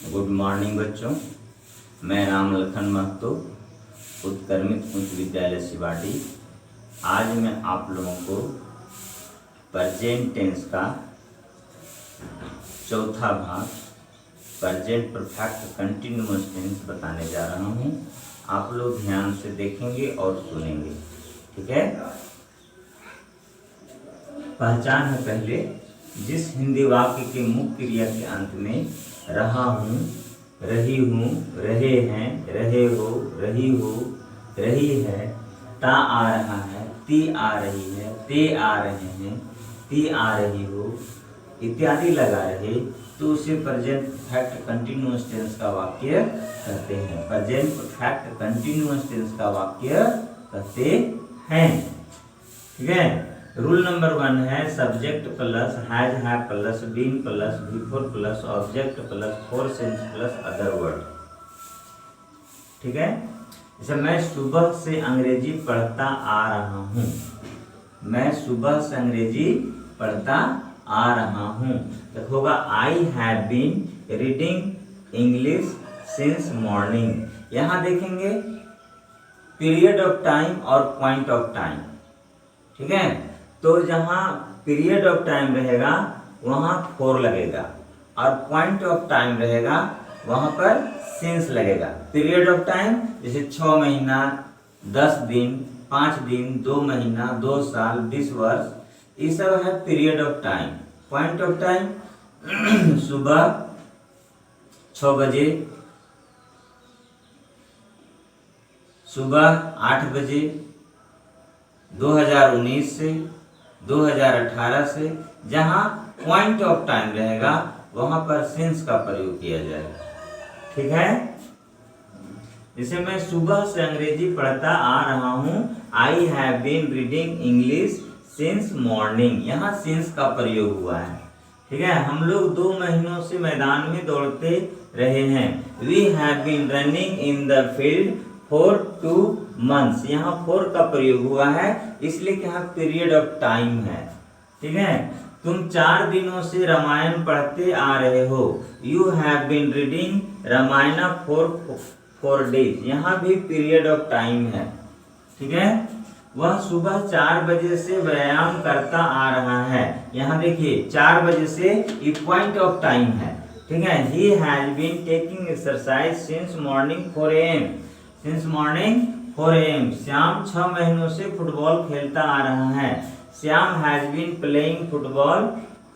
Good morning बच्चों। मैं राम लखन महतो, उत्क्रमित उच्च विद्यालय सिवाड़ी। आज मैं आप लोगों को प्रेजेंट टेंस का चौथा भाग प्रेजेंट परफेक्ट कंटिन्यूअस टेंस बताने जा रहा हूँ। आप लोग ध्यान से देखेंगे और सुनेंगे, ठीक है। पहचान है पहले, जिस हिंदी वाक्य के मुख्य क्रिया के अंत में रहा हूँ, रही हूँ, रहे हैं, रहे हो, रही हो, रही है, ता आ रहा है, ती आ रही है, ते आ रहे हैं, ती आ रही हो इत्यादि लगा रहे तो उसे प्रेजेंट परफेक्ट कंटिन्यूअस टेंस का वाक्य कहते हैं। प्रेजेंट परफेक्ट कंटिन्यूअस टेंस का वाक्य कहते हैं, ठीक है। रूल नंबर 1 है subject plus has have plus been plus before plus object plus for since plus other word, ठीक है। जैसे मैं सुबह से अंग्रेजी पढ़ता आ रहा हूँ, मैं सुबह से अंग्रेजी पढ़ता आ रहा हूँ, तो होगा I have been reading English since morning. यहाँ देखेंगे पीरियड ऑफ टाइम और पॉइंट ऑफ टाइम, ठीक है। तो जहाँ पीरियड ऑफ टाइम रहेगा वहाँ फोर लगेगा और पॉइंट ऑफ टाइम रहेगा वहाँ पर सिंस लगेगा। पीरियड ऑफ टाइम जैसे 6 महीना, 10 दिन, 5 दिन, 2 महीना, 2 साल, 20 वर्ष, ये सब है period of time. Point of time सुबह 6 बजे, सुबह 8 बजे, 2019 से 2018 से, जहाँ पॉइंट ऑफ टाइम रहेगा वहां पर सिंस का प्रयोग किया जाएगा, ठीक है। जैसे मैं सुबह से अंग्रेजी पढ़ता आ रहा हूँ, I have been reading English since morning, यहाँ सिंस का प्रयोग हुआ है, ठीक है। हम लोग 2 महीनों से मैदान में दौड़ते रहे हैं। We have been running in the field for 2 months, यहाँ फोर का प्रयोग हुआ है इसलिए कि यहाँ पीरियड ऑफ टाइम है, ठीक है। तुम 4 दिनों से रामायण पढ़ते आ रहे हो, you have been reading Ramayana for 4 days, यहाँ भी पीरियड ऑफ टाइम है, ठीक है। वह सुबह 4 बजे से व्यायाम करता आ रहा है, यहाँ देखिए 4 बजे से ये पॉइंट ऑफ टाइम है, ठीक है। He has been taking exercise since morning 4 AM, since morning 4 AM। Shyam 6 महीनों से फुटबॉल खेलता आ रहा है, Shyam has been playing football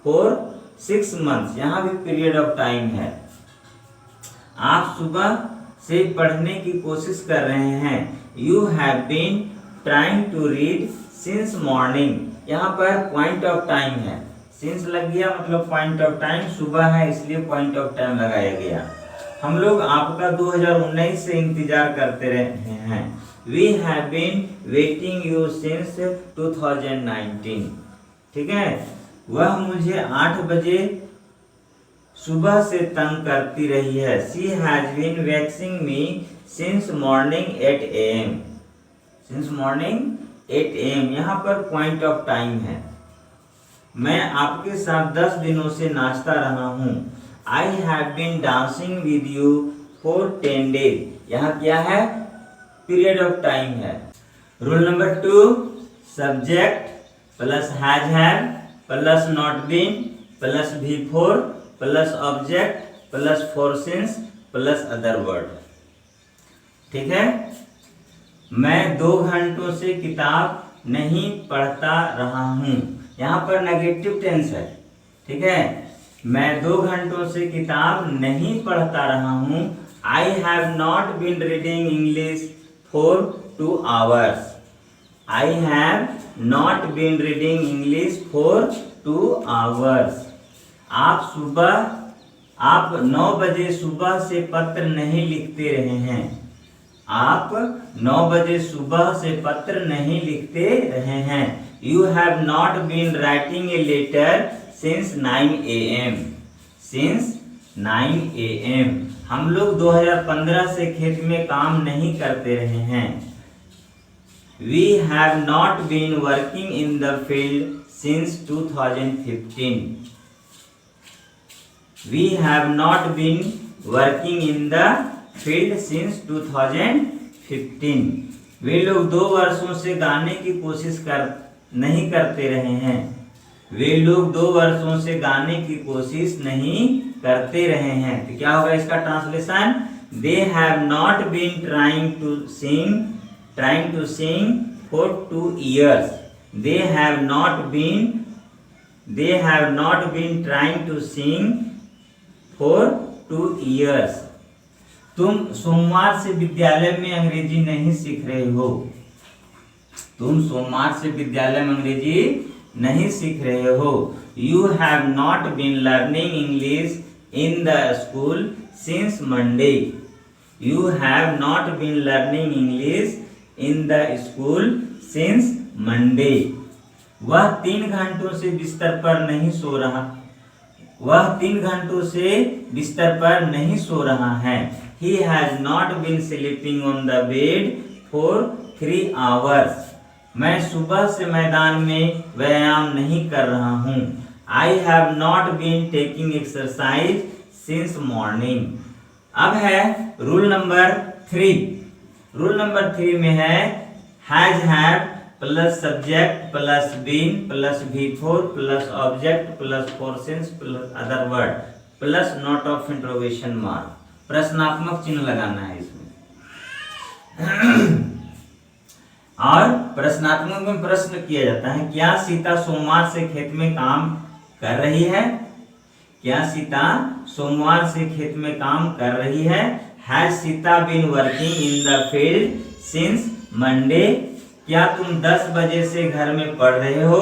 for 6 months, यहाँ भी पीरियड ऑफ टाइम है। आप सुबह से पढ़ने की कोशिश कर रहे हैं, you have been trying to read since morning, यहाँ पर पॉइंट ऑफ टाइम है, सिंस लग गया मतलब पॉइंट ऑफ टाइम, सुबह है इसलिए पॉइंट ऑफ टाइम लगाया गया। हम लोग आपका 2019 से इंतजार करते रहे हैं, we have been waiting you since 2019, ठीक है। वह मुझे 8 बजे सुबह से तंग करती रही है, she has been vexing me since morning 8 AM, since morning 8 AM, यहाँ पर पॉइंट ऑफ टाइम है। मैं आपके साथ 10 दिनों से नाचता रहा हूँ, I have been dancing with you for 10 days, यहाँ क्या है पीरियड ऑफ टाइम है। Rule number 2 subject plus has have plus not been plus before plus object plus for since plus other word, ठीक है। मैं 2 घंटों से किताब नहीं पढ़ता रहा हूँ, यहाँ पर नेगेटिव टेंस है, ठीक है। मैं 2 घंटों से किताब नहीं पढ़ता रहा हूँ, I have not been reading English for 2 hours, I have not been reading English for 2 hours। आप 9 बजे सुबह से पत्र नहीं लिखते रहे हैं, आप 9 बजे सुबह से पत्र नहीं लिखते रहे हैं, you have not been writing a letter since 9 AM, since 9 AM। हम लोग 2015 से खेत में काम नहीं करते रहे हैं, we have not been working in the field since 2015, We have not been working in the field since 2015। वे लोग 2 वर्षों से गाने की कोशिश नहीं करते रहे हैं। वे लोग 2 वर्षों से गाने की कोशिश नहीं करते रहे हैं। तो क्या होगा इसका translation? They have not been trying to sing for 2 years। they have not been trying to sing for 2 years। तुम सोमवार से विद्यालय में अंग्रेजी नहीं सीख रहे हो। तुम सोमवार से विद्यालय में अंग्रेजी नहीं सीख रहे हो। You have not been learning English in the school since Monday। You have not been learning English in the school since Monday। वह 3 घंटों से बिस्तर पर नहीं सो रहा। वह 3 घंटों से बिस्तर पर नहीं सो रहा है। He has not been sleeping on the bed for 3 hours। मैं सुबह से मैदान में व्यायाम नहीं कर रहा हूँ। I have not been taking exercise since morning। अब है रूल नंबर 3। रूल नंबर 3 में है has have plus subject plus been plus V4 plus object plus for since plus other word plus note of interrogation mark. प्रश्नात्मक चिन्ह लगाना है इसमें। और प्रश्नात्मक में प्रश्न किया जाता है, क्या सीता सोमवार से खेत में काम कर रही है? क्या सीता सोमवार से खेत में काम कर रही है? Has Sita been working in the field since Monday? क्या तुम 10 बजे से घर में पढ़ रहे हो?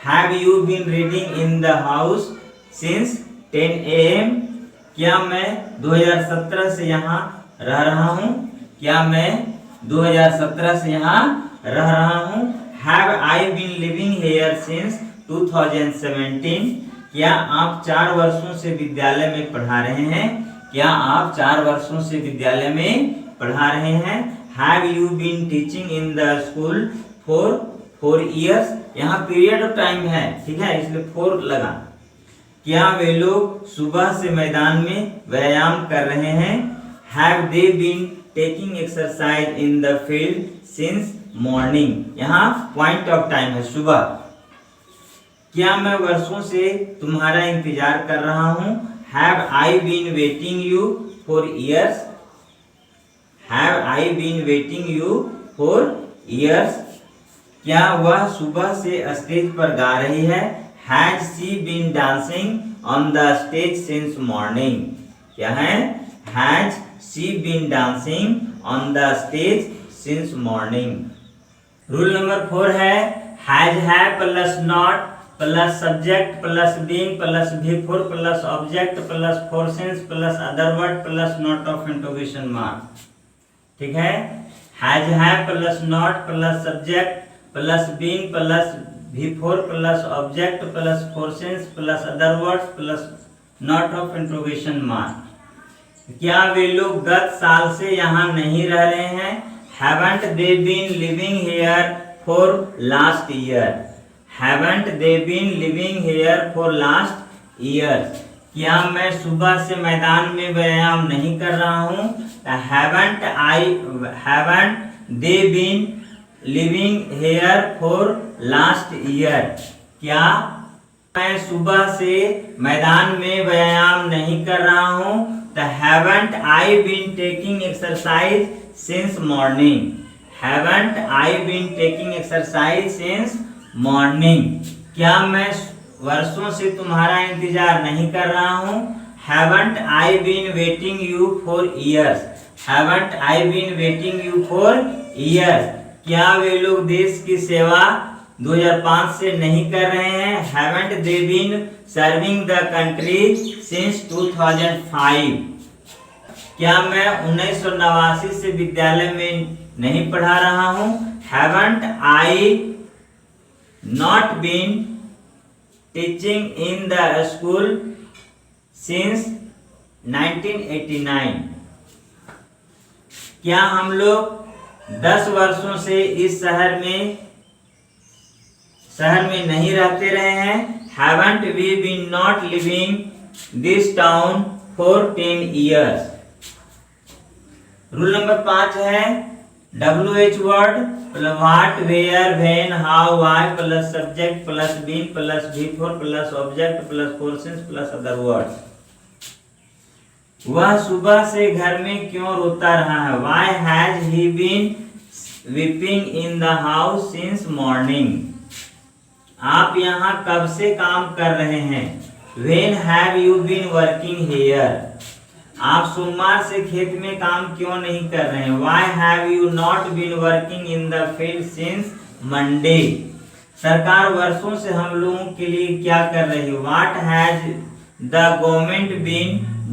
Have you been reading in the house since 10 AM? क्या मैं 2017 से यहाँ रह रहा हूँ? क्या मैं 2017 से यहाँ रह रहा हूँ? Have I been living here since 2017? क्या आप 4 वर्षों से विद्यालय में पढ़ा रहे हैं? क्या आप 4 वर्षों से विद्यालय में पढ़ा रहे हैं? Have you been teaching in the school for 4 years? यहाँ पीरियड ऑफ टाइम है, ठीक है, इसलिए 4 लगा। क्या वे लोग सुबह से मैदान में व्यायाम कर रहे हैं? Have they been taking exercise in the field since morning? यहाँ पॉइंट ऑफ टाइम है सुबह। क्या मैं वर्षों से तुम्हारा इंतजार कर रहा हूँ? Have I been waiting you for years? Have I been waiting you for years? क्या वह सुबह से स्टेज पर गा रही है? Has she been dancing on the stage since morning? क्या है? Has she been dancing on the stage since morning. Rule number 4 है has have plus not plus subject plus being plus V4 plus object plus for since plus other word plus note of interrogation mark. ठीक है, has have plus not plus subject plus being plus V4 plus object plus for since plus other words plus note of interrogation mark. क्या वे लोग गत साल से यहाँ नहीं रह रहे हैं? Haven't they been living here for last year? Haven't they been living here for last year? क्या मैं सुबह से मैदान में व्यायाम नहीं कर रहा हूँ? Haven't they been living here for last year? क्या मैं सुबह से मैदान में व्यायाम नहीं कर रहा हूँ? तो haven't I been taking exercise since morning? Haven't I been taking exercise since morning? क्या मैं वर्षों से तुम्हारा इंतजार नहीं कर रहा हूँ? Haven't I been waiting you for years? Haven't I been waiting you for years? क्या वे लोग देश की सेवा 2005 से नहीं कर रहे हैं? Haven't they been serving the country since 2005? क्या मैं 1989 से विद्यालय में नहीं पढ़ा रहा हूँ? Haven't I not been teaching in the school since 1989? क्या हम लोग 10 वर्षों से इस शहर में नहीं रहते रहे हैं? Haven't we been not living this town for 10 years। Rule number 5 है WH word plus what, where, when, how, why plus subject plus been plus V4 plus object plus forces plus other words. वह सुबह से घर में क्यों रोता रहा है? Why has he been weeping in the house since morning? आप यहाँ कब से काम कर रहे हैं? When have you been working here? आप सोमवार से खेत में काम क्यों नहीं कर रहे हैं? Why have you not been working in the field since Monday? सरकार वर्षों से हम लोगों के लिए क्या कर रही है? What has the government been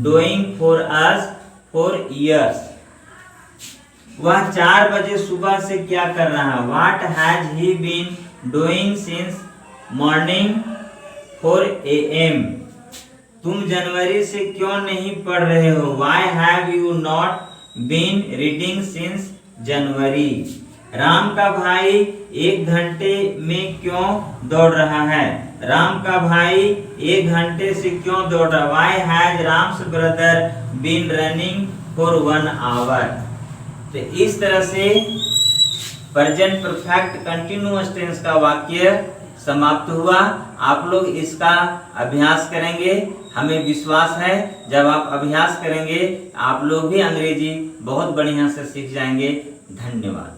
doing for us for years? वह 4 बजे सुबह से क्या कर रहा है? What has he been doing since morning 4 AM? तुम जनवरी से क्यों नहीं पढ़ रहे हो? Why have you not been reading since January? Ram का भाई 1 घंटे में क्यों दौड़ रहा है? राम का भाई 1 घंटे से क्यों दौड़ रहा है? Why has Ram's brother been running for 1 hour? तो इस तरह से प्रेजेंट परफेक्ट कंटिन्यूअस टेंस का वाक्य समाप्त हुआ। आप लोग इसका अभ्यास करेंगे, हमें विश्वास है जब आप अभ्यास करेंगे आप लोग भी अंग्रेजी बहुत बढ़िया से सीख जाएंगे। धन्यवाद।